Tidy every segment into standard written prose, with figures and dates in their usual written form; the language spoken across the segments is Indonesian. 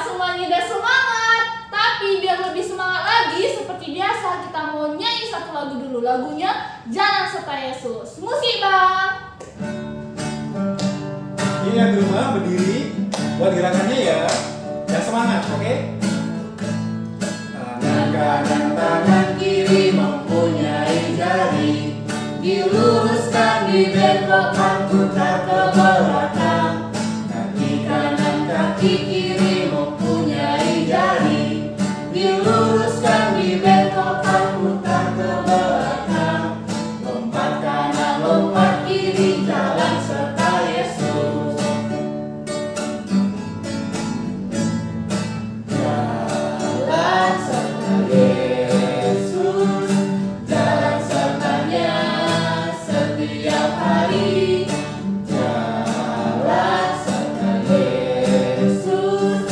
semuanya udah semangat, tapi biar lebih semangat lagi, seperti biasa kita mau nyanyi satu lagu dulu. Lagunya Jalan Serta Yesus. Musik bang. Ini yang di rumah berdiri buat gerakannya ya. Dan semangat, oke? Tangan kanan, tangan kiri mempunyai jari, diluruskan, dibengkokkan, putar ke belakang. Kaki kanan, kaki kiri mempunyai jari, diluruskan, dibengkokkan, putar ke belakang. Lompat kanan, lompat kiri, jalan serta Yesus. Jalan serta Yesus, jalan sertanya setiap hari. Jalan serta Yesus,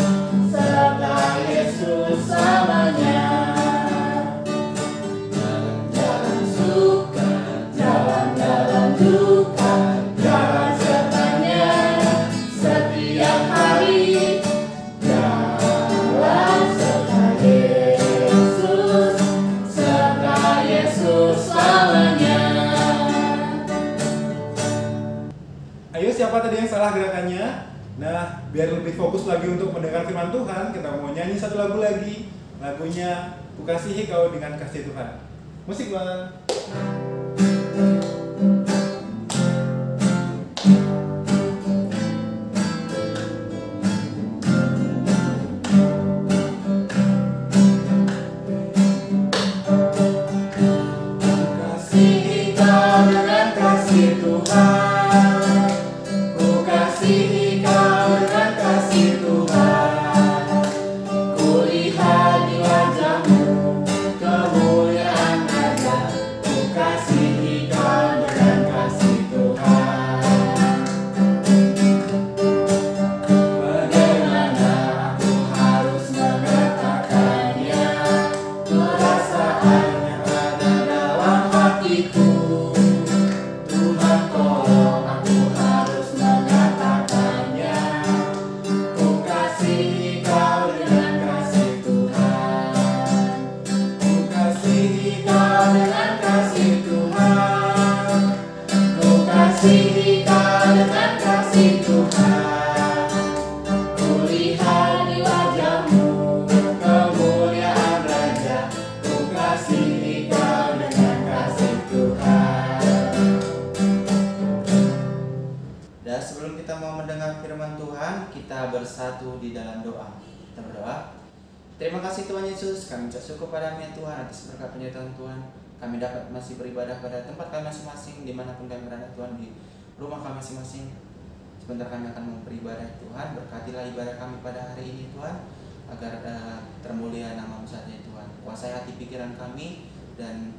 serta Yesus selamanya. Jalan suka, jalan dalam duka, jalan sertanya setiap hari. Jalan serta Yesus, serta Yesus selamanya. Ayo, siapa tadi yang salah gerakannya? Nah, biar lebih fokus lagi untuk mendengar firman Tuhan, kita mau nyanyi satu lagu lagi. Lagunya Ku Kasihi Kau Dengan Kasih Tuhan. Musik bang. Kasihi kau dengan kasih Tuhan, ku kasihi kau dengan kasih Tuhan. Kulihat di wajahmu kemuliaan Raja, ku kasihi kau dengan kasih Tuhan. Bagaimana aku harus mengatakannya, perasaan yang ada dalam hatiku. Tuhan tolong, aku harus mengatakannya. Ku kasihi kau dengan kasih Tuhan. Ku kasihi kau dengan kasih Tuhan. Ku kasihi kau dengan kasih Tuhan. Kulihat di wajahmu kemuliaan Raja, ku kasihi kau dengan kasih Tuhan. Dan sebelum kita mau mendengar firman Tuhan, kita bersatu di dalam doa. Kita berdoa. Terima kasih Tuhan Yesus, kami ucap syukur padamu ya Tuhan atas berkat penyertaan Tuhan. Kami dapat masih beribadah pada tempat kami masing-masing, dimanapun kami berada Tuhan, di rumah kami masing-masing. Sebentar kami akan mau beribadah Tuhan, berkatilah ibadah kami pada hari ini Tuhan, agar termulia nama-Mu saja Tuhan. Kuasai hati pikiran kami, dan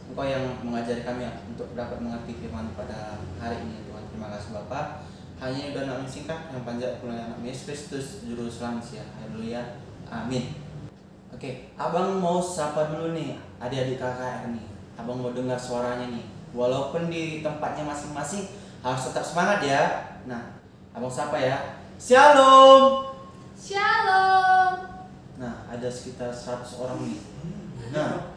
Engkau yang mengajari kami untuk dapat mengerti firman pada hari ini Tuhan. Terima kasih Bapa. Hanya udah nama singkat yang panjang pelayanan Yesus Kristus juru selamat ya. Haleluya. Amin. Oke, abang mau sapa dulu nih adik-adik KKR nih. Abang mau dengar suaranya nih. Walaupun di tempatnya masing-masing harus tetap semangat ya. Nah, abang sapa ya. Shalom. Shalom. Nah, ada sekitar 100 orang nih. Nah,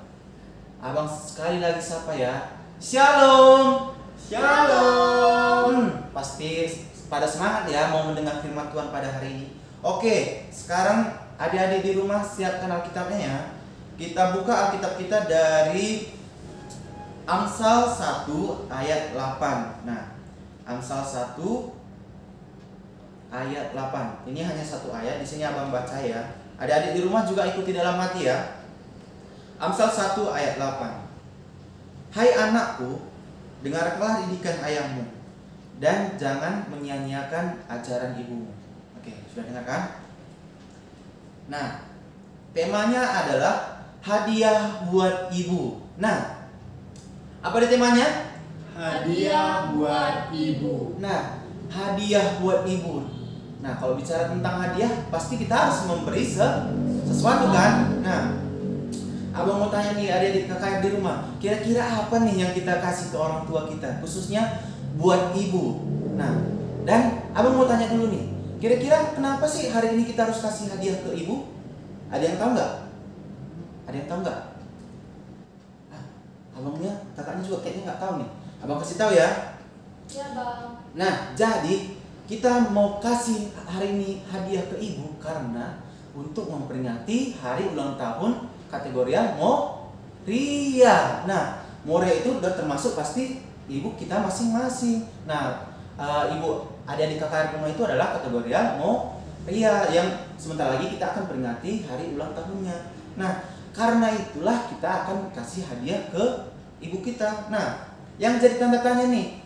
abang sekali lagi sapa ya. Shalom. Shalom. Pasti pada semangat ya mau mendengar firman Tuhan pada hari ini. Oke, sekarang adik-adik di rumah siapkan Alkitabnya ya. Kita buka Alkitab kita dari Amsal 1 ayat 8. Nah, Amsal 1 ayat 8. Ini hanya satu ayat, di sini abang baca ya. Adik-adik di rumah juga ikuti dalam hati ya. Amsal 1 ayat 8. Hai anakku, dengarkanlah didikan ayahmu, dan jangan menyia-nyiakan ajaran ibumu. Oke, sudah dengar kan? Nah, temanya adalah hadiah buat ibu. Nah, apa di temanya? Hadiah buat ibu. Nah, hadiah buat ibu. Nah, kalau bicara tentang hadiah, pasti kita harus memberi sesuatu kan? Nah, abang mau tanya nih adik-adik kakak di rumah, kira-kira apa nih yang kita kasih ke orang tua kita, khususnya buat ibu. Nah, dan abang mau tanya dulu nih, Kira-kira kenapa sih hari ini kita harus kasih hadiah ke ibu? Ada yang tahu nggak? Ada yang tahu nggak? Abangnya, kakaknya juga kayaknya nggak tahu nih. Abang kasih tahu ya. Ya bang. Nah, jadi kita mau kasih hari ini hadiah ke ibu karena untuk memperingati hari ulang tahun kategori Moria. Nah, Moria itu udah termasuk pasti ibu kita masing-masing. Nah, ibu adik-adik KKR rumah itu adalah kategori Moria yang sebentar lagi kita akan peringati hari ulang tahunnya. Nah, karena itulah kita akan kasih hadiah ke ibu kita. Nah, yang jadi tanda tanya nih,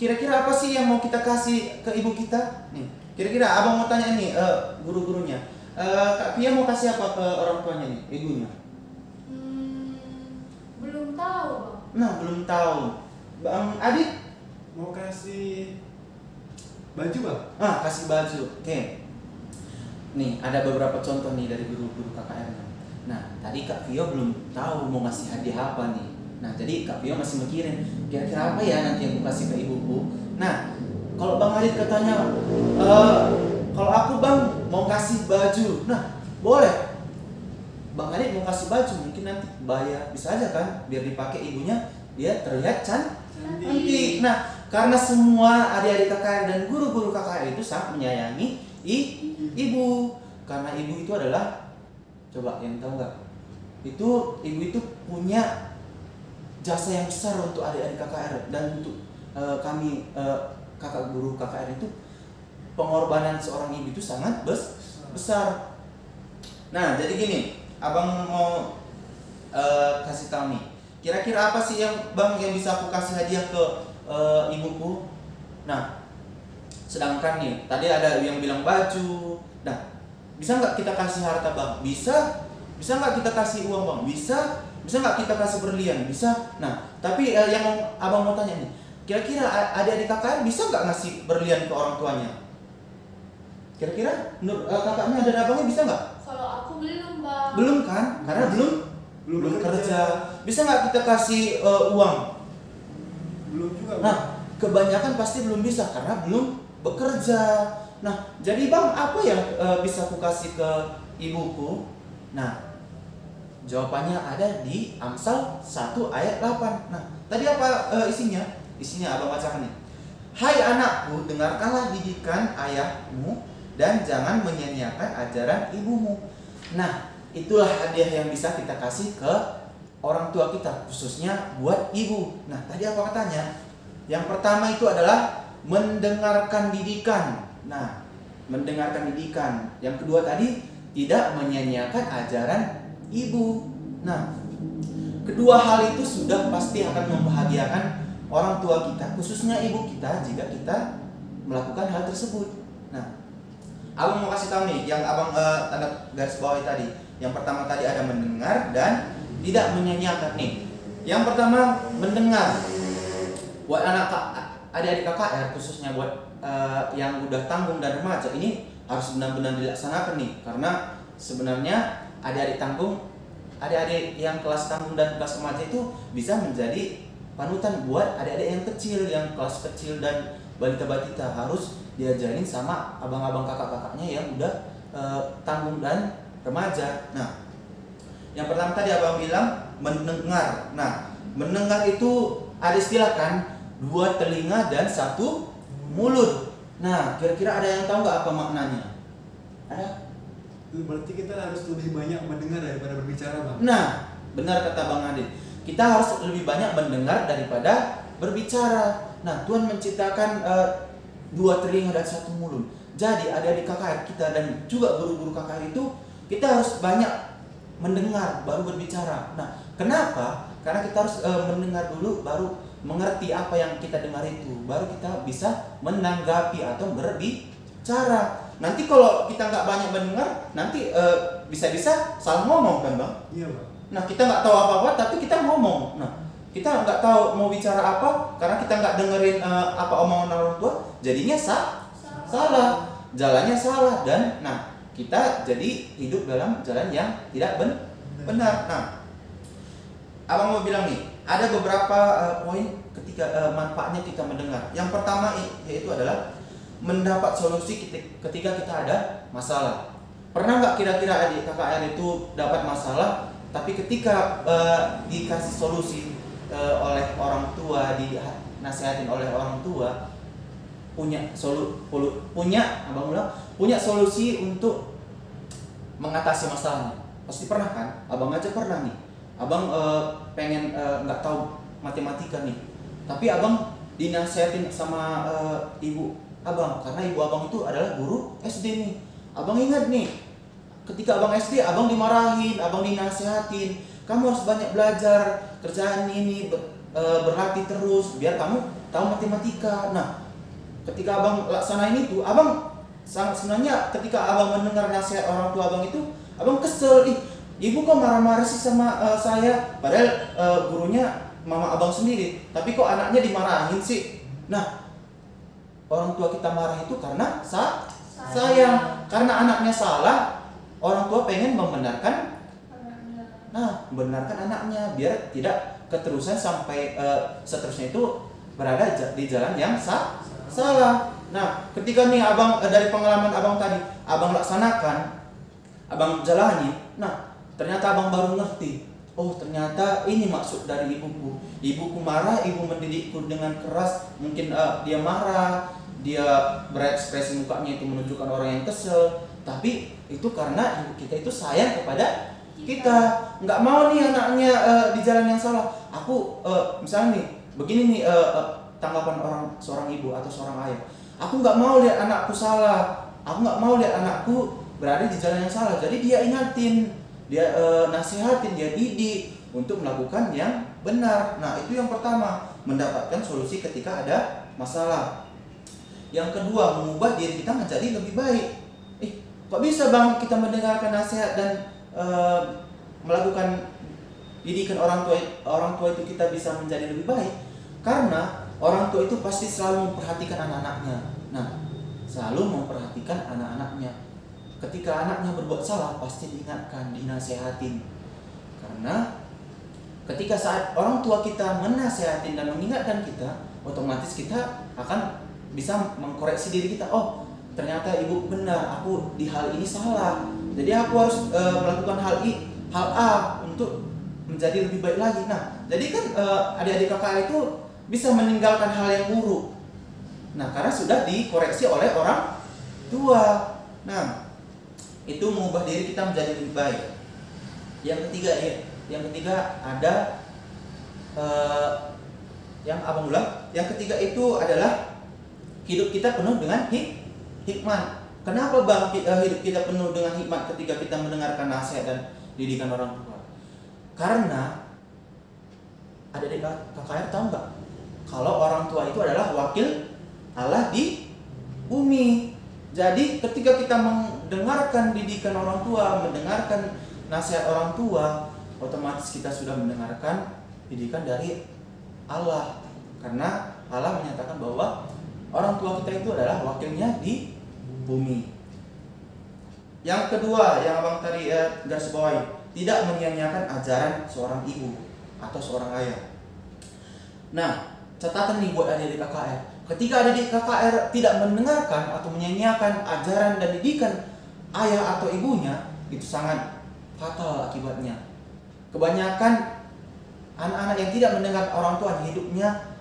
kira-kira apa sih yang mau kita kasih ke ibu kita? Nih, kira-kira abang mau tanya nih guru-gurunya. Kak Pia mau kasih apa ke orang tuanya nih, ibunya? Belum tahu bang. Nah, belum tahu. Bang Adit Mau kasih baju bang? kasih baju. Oke. Nih, ada beberapa contoh nih dari guru-guru KKR-nya. Nah, tadi Kak Vio belum tahu mau ngasih hadiah apa nih. Nah, jadi Kak Vio masih mikirin, kira-kira apa ya nanti yang aku kasih ke ibuku. Nah, kalau Bang Adit katanya, kalau aku Bang mau kasih baju. Nah, boleh. Bang Adit mau kasih baju, mungkin nanti bayar, bisa aja kan, biar dipakai ibunya, dia terlihat cantik. Nah, karena semua adik-adik KKR dan guru-guru KKR itu sangat menyayangi ibu. Karena ibu itu adalah, coba yang tahu nggak? Ibu itu punya jasa yang besar untuk adik-adik KKR dan untuk kami kakak guru KKR itu, pengorbanan seorang ibu itu sangat besar. Nah, jadi gini, abang mau kasih tahu nih. Kira-kira apa sih yang bang yang bisa aku kasih hadiah ke ibuku? Nah, sedangkan nih tadi ada yang bilang baju. Nah, bisa nggak kita kasih harta bang? Bisa. Bisa nggak kita kasih uang bang? Bisa. Bisa nggak kita kasih berlian? Bisa. Nah, tapi yang abang mau tanya nih, kira-kira adik-adik KKR bisa nggak ngasih berlian ke orang tuanya? Kira-kira kakaknya dan abangnya bisa nggak? Kalau aku belum bang. Belum kan? Karena belum kerja. Bisa nggak kita kasih uang? Belum juga bang. Nah, kebanyakan pasti belum bisa karena belum bekerja. Nah, jadi bang, apa yang bisa aku kasih ke ibuku? Nah, jawabannya ada di Amsal 1 ayat 8. Nah, tadi apa isinya? Isinya abang bacakan nih. Hai anakku, dengarkanlah didikan ayahmu dan jangan menyia-nyiakan ajaran ibumu. Nah, itulah hadiah yang bisa kita kasih ke orang tua kita, khususnya buat ibu. Nah, tadi apa katanya? Yang pertama itu adalah mendengarkan didikan. Nah, mendengarkan didikan. Yang kedua tadi, tidak menyia-nyiakan ajaran ibu. Nah, kedua hal itu sudah pasti akan membahagiakan orang tua kita, khususnya ibu kita jika kita melakukan hal tersebut. Nah, abang mau kasih tahu nih, yang abang tanda garis bawahi tadi. Yang pertama tadi ada mendengar dan tidak menyia-nyiakan nih. Yang pertama mendengar. Buat adik-adik KKR, khususnya buat yang udah tanggung dan remaja, ini harus benar-benar dilaksanakan nih, karena sebenarnya adik-adik yang kelas tanggung dan kelas remaja itu bisa menjadi panutan buat adik-adik yang kecil, yang kelas kecil dan balita-balita, harus diajarin sama abang-abang kakak-kakaknya yang udah tanggung dan remaja. Nah, yang pertama tadi abang bilang mendengar. Nah, mendengar itu ada istilah kan, 2 telinga dan 1 mulut. Nah, kira-kira ada yang tahu nggak apa maknanya? Ada? Berarti kita harus lebih banyak mendengar daripada berbicara bang. Nah, benar kata Bang Adit. Kita harus lebih banyak mendengar daripada berbicara. Nah, Tuhan menciptakan 2 telinga dan 1 mulut. Jadi adik-adik KKR kita dan juga guru-guru KKR itu, kita harus banyak mendengar baru berbicara. Nah, kenapa? Karena kita harus mendengar dulu baru mengerti apa yang kita dengar itu, baru kita bisa menanggapi atau berbicara. Nanti kalau kita nggak banyak mendengar, nanti bisa-bisa salah ngomong kan bang? Iya bang. Nah, kita nggak tahu apa-apa tapi kita ngomong. Nah, kita nggak tahu mau bicara apa karena kita nggak dengerin apa omongan orang tua, jadinya salah, jalannya salah, dan nah kita jadi hidup dalam jalan yang tidak benar. Nah, abang mau bilang nih, ada beberapa poin ketika manfaatnya kita mendengar. Yang pertama yaitu adalah mendapat solusi ketika kita ada masalah. Pernah nggak kira-kira adik KKR itu dapat masalah, tapi ketika dikasih solusi oleh orang tua, dinasihatin oleh orang tua, punya solusi untuk mengatasi masalahnya? Pasti pernah kan? Abang aja pernah nih. Abang pengen nggak tahu matematika nih, tapi abang dinasihatin sama ibu abang, karena ibu abang itu adalah guru SD nih. Abang ingat nih, ketika abang SD, abang dimarahin, abang dinasihatin, kamu harus banyak belajar, kerjaan ini berlatih terus biar kamu tahu matematika. Nah, ketika abang laksanain itu, abang sebenarnya ketika abang mendengar nasihat orang tua abang itu, abang kesel, ibu kok marah-marah sih sama saya, padahal gurunya mama abang sendiri, tapi kok anaknya dimarahin sih. Nah, orang tua kita marah itu karena sayang, karena anaknya salah, orang tua pengen membenarkan anaknya biar tidak keterusan sampai seterusnya itu berada di jalan yang salah. Nah, ketika nih abang dari pengalaman abang tadi, abang laksanakan, abang jalani, nah ternyata abang baru ngerti, oh ternyata ini maksud dari ibuku. Ibuku marah, ibu mendidikku dengan keras, mungkin dia marah, dia berekspresi mukanya itu menunjukkan orang yang kesel, tapi itu karena ibu kita itu sayang kepada kita, nggak mau nih anaknya di jalan yang salah. Aku misalnya nih begini nih tanggapan seorang ibu atau seorang ayah, aku nggak mau lihat anakku salah, aku nggak mau lihat anakku berada di jalan yang salah. Jadi dia ingatin, dia nasihatin, dia didik untuk melakukan yang benar. Nah, itu yang pertama, mendapatkan solusi ketika ada masalah. Yang kedua, mengubah diri kita menjadi lebih baik. Kok bisa bang kita mendengarkan nasihat dan melakukan didikan orang tua itu kita bisa menjadi lebih baik? Karena orang tua itu pasti selalu memperhatikan anak-anaknya. Nah, selalu memperhatikan anak-anaknya. Ketika anaknya berbuat salah, pasti diingatkan, dinasehatin. Karena ketika saat orang tua kita menasehatin dan mengingatkan kita, otomatis kita akan bisa mengkoreksi diri kita. Oh, ternyata ibu benar, aku di hal ini salah. Jadi aku harus melakukan hal A untuk menjadi lebih baik lagi. Nah, jadi kan adik-adik kakak itu bisa meninggalkan hal yang buruk. Nah, karena sudah dikoreksi oleh orang tua. Nah, itu mengubah diri kita menjadi lebih baik. Yang ketiga ada yang abang ulang. Yang ketiga itu adalah hidup kita penuh dengan hikmat. Kenapa bang hidup kita penuh dengan hikmat ketika kita mendengarkan nasihat dan didikan orang tua? Karena adik-adik KKR tahu nggak? Kalau orang tua itu adalah wakil Allah di bumi. Jadi ketika kita mendengarkan didikan orang tua, mendengarkan nasihat orang tua, otomatis kita sudah mendengarkan didikan dari Allah. Karena Allah menyatakan bahwa orang tua kita itu adalah wakilnya di bumi. Yang kedua, yang abang tadi garis bawahi, tidak menyia-nyiakan ajaran seorang ibu atau seorang ayah. Nah, catatan nih buat adik-adik KKR. Ketika adik-adik KKR tidak mendengarkan atau menyia-nyiakan ajaran dan didikan ayah atau ibunya, itu sangat fatal akibatnya. Kebanyakan anak-anak yang tidak mendengar orang tua, hidupnya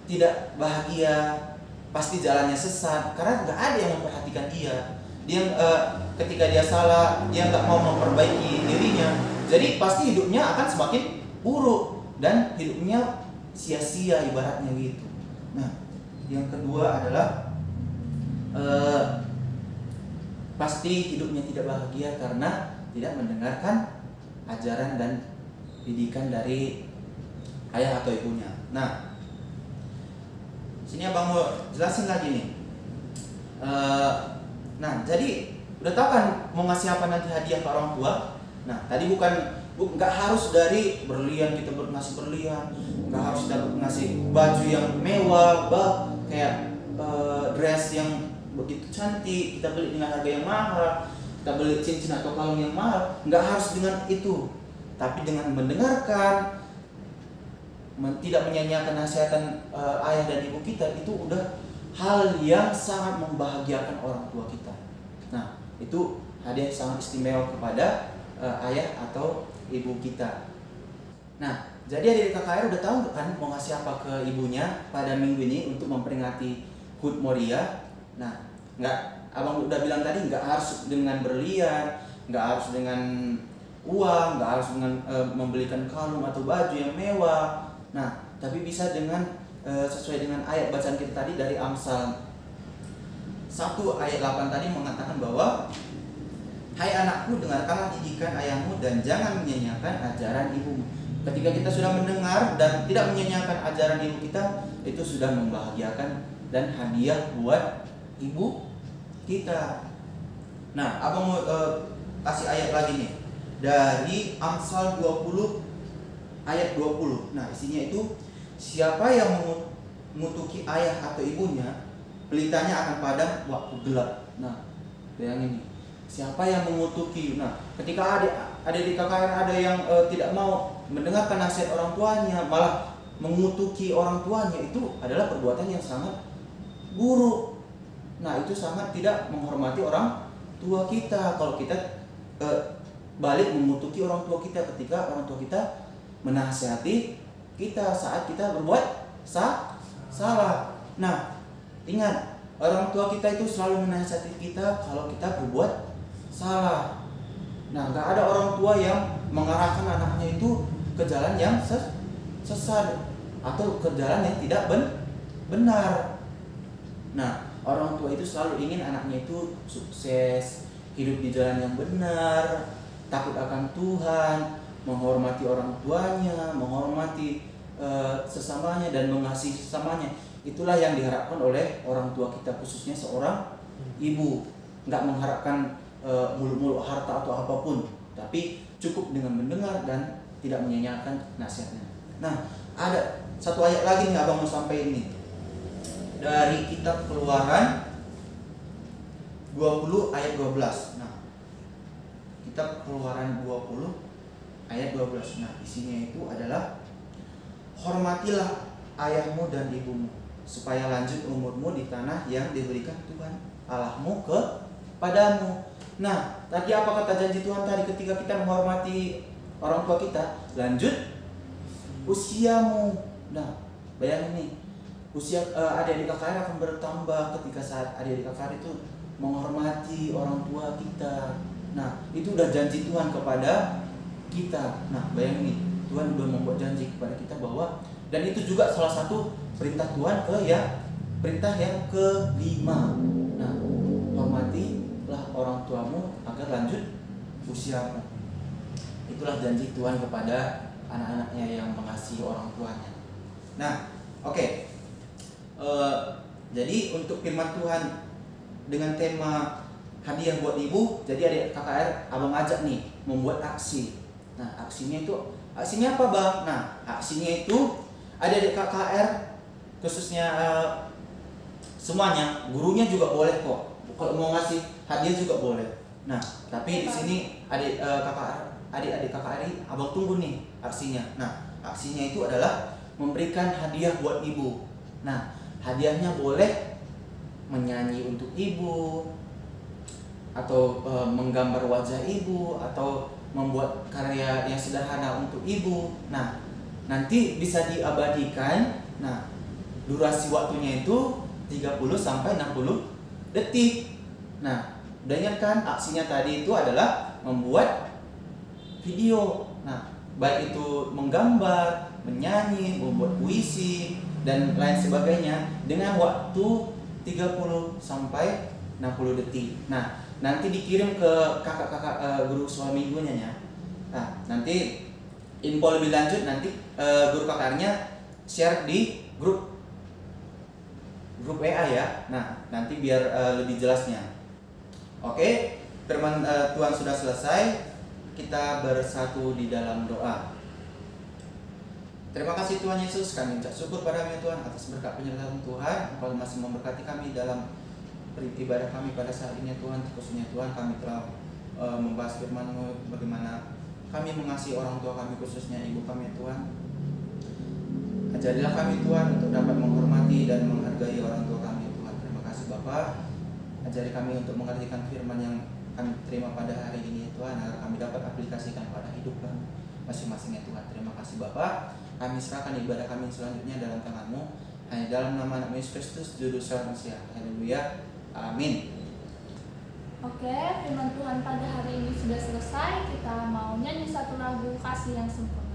tidak bahagia, pasti jalannya sesat karena nggak ada yang memperhatikan dia. Dia ketika dia salah, dia nggak mau memperbaiki dirinya, jadi pasti hidupnya akan semakin buruk dan hidupnya sia-sia ibaratnya gitu. Nah, yang kedua adalah pasti hidupnya tidak bahagia karena tidak mendengarkan ajaran dan didikan dari ayah atau ibunya. Nah, sini abang mau jelasin lagi nih. Nah, jadi udah tahu kan mau ngasih apa nanti hadiah ke orang tua. Nah, tadi nggak harus dari berlian, kita ngasih berlian, nggak harus ngasih baju yang mewah, kayak dress yang begitu cantik, kita beli dengan harga yang mahal, kita beli cincin atau kalung yang mahal. Nggak harus dengan itu, tapi dengan mendengarkan, tidak menyia-nyiakan nasihatan ayah dan ibu kita, itu udah hal yang sangat membahagiakan orang tua kita. Nah, itu hadiah yang sangat istimewa kepada ayah atau ibu kita. Nah, jadi adik KKR udah tahu kan mau ngasih apa ke ibunya pada minggu ini untuk memperingati HUT Moria. Nah, abang udah bilang tadi nggak harus dengan berlian, nggak harus dengan uang, nggak harus dengan membelikan kalung atau baju yang mewah. Nah, tapi bisa dengan sesuai dengan ayat bacaan kita tadi dari Amsal 1 ayat 8 tadi mengatakan bahwa hai anakku, dengarkanlah didikan ayahmu dan jangan menyanyiakan ajaran ibumu. Ketika kita sudah mendengar dan tidak menyanyiakan ajaran ibu kita, itu sudah membahagiakan dan hadiah buat ibu kita. Nah, abang mau kasih ayat lagi nih dari Amsal 20 ayat 20. Nah, isinya itu siapa yang mengutuki ayah atau ibunya, pelitanya akan padam waktu gelap. Nah, bayangin nih, siapa yang mengutuki. Nah, ketika ada di KKR ada yang tidak mau mendengarkan nasihat orang tuanya, malah mengutuki orang tuanya, itu adalah perbuatan yang sangat buruk. Nah, itu sangat tidak menghormati orang tua kita kalau kita balik mengutuki orang tua kita ketika orang tua kita menasihati kita saat kita berbuat salah. Nah, ingat, orang tua kita itu selalu menasihati kita kalau kita berbuat salah. Nah, nggak ada orang tua yang mengarahkan anaknya itu ke jalan yang sesat atau ke jalan yang tidak benar. Nah, orang tua itu selalu ingin anaknya itu sukses, hidup di jalan yang benar, takut akan Tuhan, menghormati orang tuanya, menghormati sesamanya dan mengasihi sesamanya. Itulah yang diharapkan oleh orang tua kita, khususnya seorang ibu. Nggak mengharapkan muluk-muluk harta atau apapun, tapi cukup dengan mendengar dan tidak menyanyiakan nasihatnya. Nah, ada satu ayat lagi nih abang mau sampaikan ini dari kitab Keluaran 20 ayat 12. Nah, kitab Keluaran 20 ayat 12. Nah, isinya itu adalah hormatilah ayahmu dan ibumu supaya lanjut umurmu di tanah yang diberikan Tuhan Allahmu kepadamu. Nah, tadi apa kata janji Tuhan tadi ketika kita menghormati orang tua kita? Lanjut usiamu. Nah, bayangin nih, usia adik-adik KKR akan bertambah ketika saat adik-adik KKR itu menghormati orang tua kita. Nah, itu udah janji Tuhan kepada kita. Nah, bayangin nih, Tuhan udah membuat janji kepada kita bahwa, dan itu juga salah satu perintah Tuhan perintah yang kelima. Nah, hormatilah orang tuamu agar lanjut usiamu. Itulah janji Tuhan kepada anak-anaknya yang mengasihi orang tuanya. Nah, oke. Jadi untuk firman Tuhan dengan tema hadiah buat ibu, jadi adik KKR abang ajak nih membuat aksi. Nah, aksinya apa bang? Nah, aksinya itu adik-adik KKR khususnya semuanya, gurunya juga boleh kok. Kalau mau ngasih hadiah juga boleh. Nah, tapi di sini adik-adik KKR abang tunggu nih aksinya. Nah, aksinya itu adalah memberikan hadiah buat ibu. Nah, hadiahnya boleh menyanyi untuk ibu, atau menggambar wajah ibu, atau membuat karya yang sederhana untuk ibu. Nah, nanti bisa diabadikan. Nah, durasi waktunya itu 30 sampai 60 detik. Nah, udah ingat kan aksinya tadi itu adalah membuat video. Nah, baik itu menggambar, menyanyi, membuat puisi dan lain sebagainya dengan waktu 30 sampai 60 detik. Nah, nanti dikirim ke kakak-kakak guru suami ibunya ya. Nah, nanti info lebih lanjut nanti guru kakaknya share di grup WA ya. Nah, nanti biar lebih jelasnya. Oke, firman Tuhan sudah selesai. Kita bersatu di dalam doa. Terima kasih Tuhan Yesus, kami ucap syukur padamu Tuhan atas berkat penyertaan Tuhan. Engkau masih memberkati kami dalam beribadah kami pada saat ini Tuhan. Khususnya Tuhan, kami telah membahas firman-Mu bagaimana kami mengasihi orang tua kami, khususnya ibu kami Tuhan. Ajarilah kami Tuhan untuk dapat menghormati dan menghargai orang tua kami Tuhan. Bapa, ajari kami untuk mengertikan firman yang kami terima pada hari ini Tuhan, agar kami dapat aplikasikan pada hidup kami masing-masing ya Tuhan. Terima kasih Bapa. Kami serahkan ibadah kami selanjutnya dalam tangan-Mu. Hanya dalam nama Anak Yesus Kristus, juru selamat Manusia. Haleluya. Amin. Oke, firman Tuhan pada hari ini sudah selesai. Kita mau nyanyi satu lagu Kasih yang Sempurna.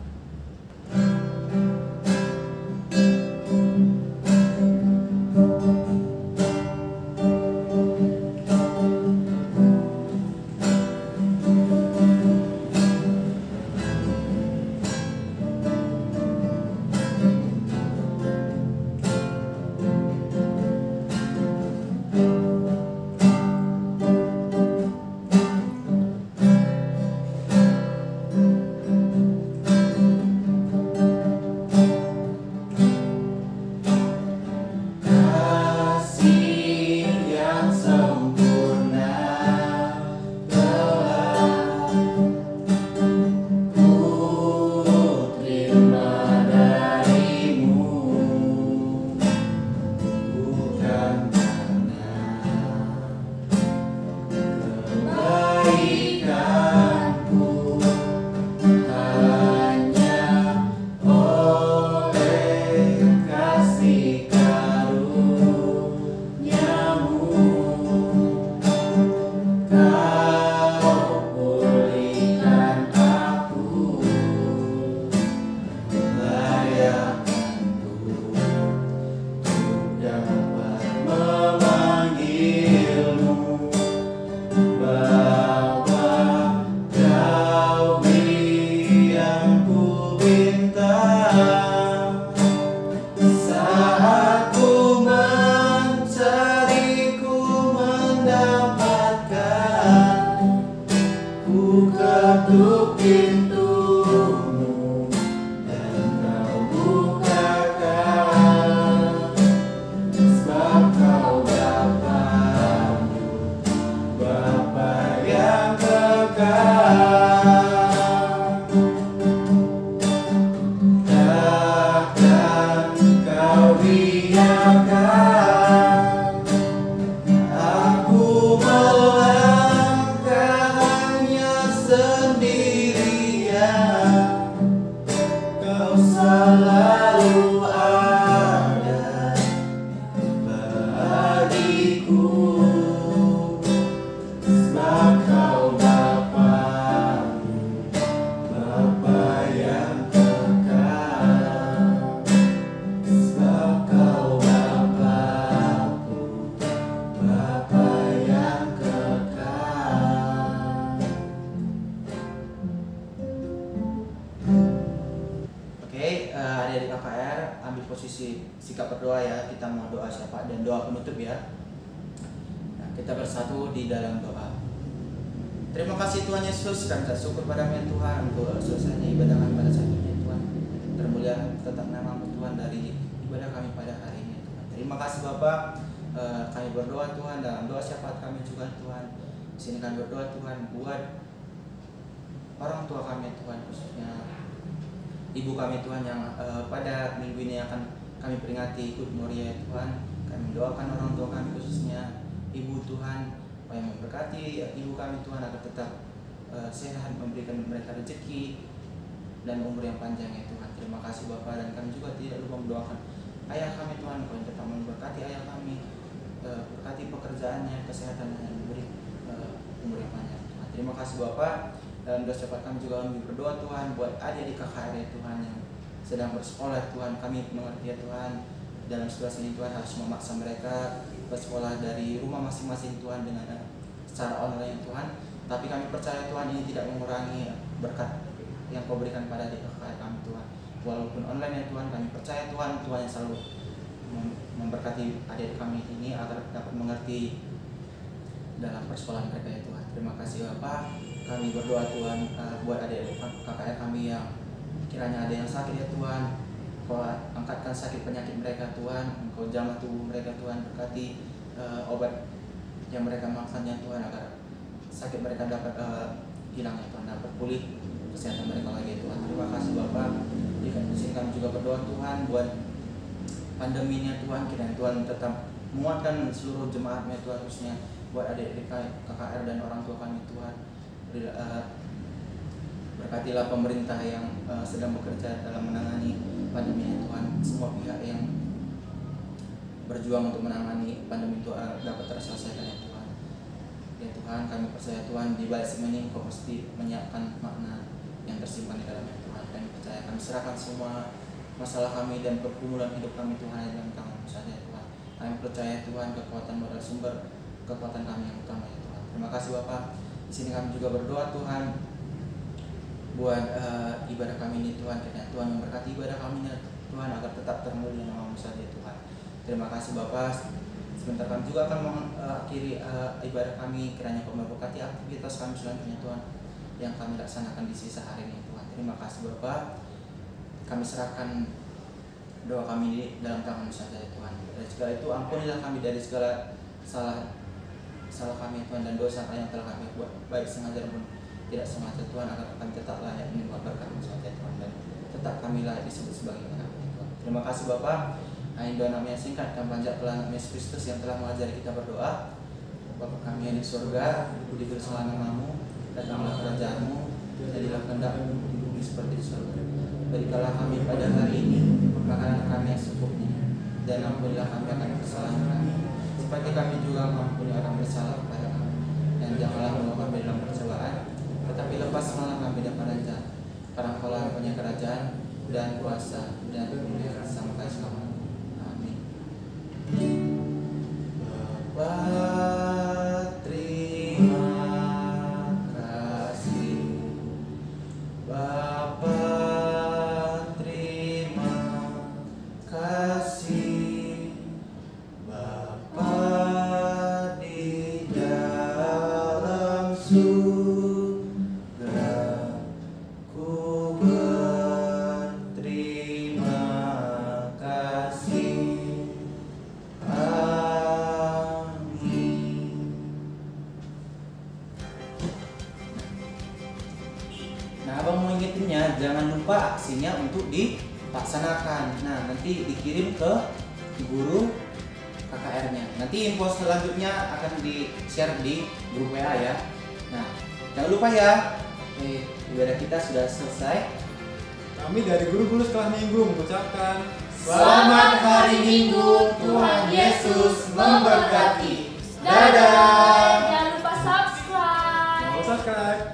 Adik-adik KKR ambil posisi sikap berdoa ya. Kita mau doa syafaat dan doa penutup ya. Nah, kita bersatu di dalam doa. Terima kasih Tuhan Yesus, kami syukur pada Tuhan untuk selesainya ibadah kami pada saat ini Tuhan. Termulia tetap nama-Mu Tuhan dari ibadah kami pada hari ini Tuhan. Terima kasih Bapak. Kami berdoa Tuhan dalam doa syafaat kami juga Tuhan. Di sini kami berdoa Tuhan buat orang tua kami Tuhan, khususnya ibu kami Tuhan yang pada minggu ini akan kami peringati Good Moria Tuhan. Kami mendoakan orang tua kami khususnya ibu Tuhan, supaya memberkati ibu kami Tuhan agar tetap sehat, memberikan mereka rezeki dan umur yang panjang ya Tuhan. Terima kasih Bapak, dan kami juga tidak lupa mendoakan ayah kami Tuhan, Kau tetap memberkati ayah kami, berkati pekerjaannya, kesehatannya, dan memberi umur yang panjang Tuhan. Terima kasih Bapak. Dalam doa syafaat kami juga kami berdoa Tuhan buat adik-adik KKR ya Tuhan yang sedang bersekolah Tuhan. Kami mengerti ya Tuhan, dalam situasi ini Tuhan harus memaksa mereka bersekolah dari rumah masing-masing Tuhan dengan secara online Tuhan. Tapi kami percaya Tuhan ini tidak mengurangi berkat yang Kau berikan pada adik KKR kami Tuhan. Walaupun online ya Tuhan, kami percaya Tuhan yang selalu memberkati adik kami ini agar dapat mengerti dalam persekolahan mereka ya Tuhan. Terima kasih Bapak. Kami berdoa Tuhan buat adik-adik KKR kami yang kiranya ada yang sakit ya Tuhan. Kau angkatkan sakit penyakit mereka Tuhan. Engkau jamah tubuh mereka Tuhan. Berkati obat yang mereka makan ya Tuhan, agar sakit mereka dapat hilang ya Tuhan, dapat pulih kesehatan mereka lagi ya Tuhan. Terima kasih Bapak. Di sini kami juga berdoa Tuhan buat pandeminya Tuhan. Kiranya Tuhan tetap muatkan seluruh jemaatnya Tuhan, khususnya buat adik-adik KKR dan orang tua kami Tuhan. Berkatilah pemerintah yang sedang bekerja dalam menangani pandemi ya Tuhan. Semua pihak yang berjuang untuk menangani pandemi itu dapat terselesaikan ya Tuhan. Ya Tuhan, kami percaya Tuhan di balik semua ini Engkau mesti menyiapkan makna yang tersimpan di dalamnya Tuhan. Kami percaya, kami serahkan semua masalah kami dan pergumulan hidup kami Tuhan yang dalam tangan-Mu saja ya Tuhan. Kami percaya Tuhan kekuatan modal sumber kekuatan kami yang utama ya Tuhan. Terima kasih Bapak. Di sini kami juga berdoa Tuhan buat ibadah kami ini Tuhan. Kiranya Tuhan memberkati ibadah kami ya Tuhan agar tetap termulia nama-Mu saja ya Tuhan. Terima kasih Bapak. Sebentar kami juga akan mengakhiri ibadah kami. Kiranya Kau memberkati aktivitas kami selanjutnya Tuhan yang kami laksanakan di sisa hari ini Tuhan. Terima kasih Bapak. Kami serahkan doa kami di dalam tangan-Mu saja ya Tuhan. Dari segala itu ampunilah kami dari segala salah kami Tuhan dan dosa yang telah kami buat, baik sengaja maupun tidak sengaja Tuhan, agar kami tetap layak menerima berkat-Mu saja Tuhan, dan tetap kami layak disebut sebagai anak Tuhan. Terima kasih Bapak. Amin doa kami yang singkat dan panjang telah Yesus Kristus yang telah mengajari kita berdoa. Bapa kami yang di surga, diberkatilah nama-Mu, datanglah kerajaan-Mu, jadilah kehendak-Mu di bumi seperti di surga. Berikanlah kami pada hari ini makanan kami yang secukupnya, dan ampunilah kami akan kesalahan kami, seperti kami juga mengampuni orang bersalah kepada kami. Dan janganlah membawa kami dalam pencobaan, tetapi lepaskanlah kami daripada jahat. Karena Engkau-lah yang punya kerajaan dan kuasa dan kemuliaan sampai selamanya. Bapa, terima kasih. Bapa, terima kasih. Bapa di dalam surga, ku berterima kasih. Nah, abang mau ingetinnya, jangan lupa aksinya untuk dilaksanakan. Nah, nanti dikirim ke guru KKR-nya. Nanti info selanjutnya akan di-share di grup WA ya. Nah, jangan lupa ya. Oke, ibadah kita sudah selesai. Kami dari guru-guru sekolah minggu mengucapkan Selamat hari Minggu, Tuhan Yesus memberkati. Dadah. Jangan lupa subscribe. subscribe.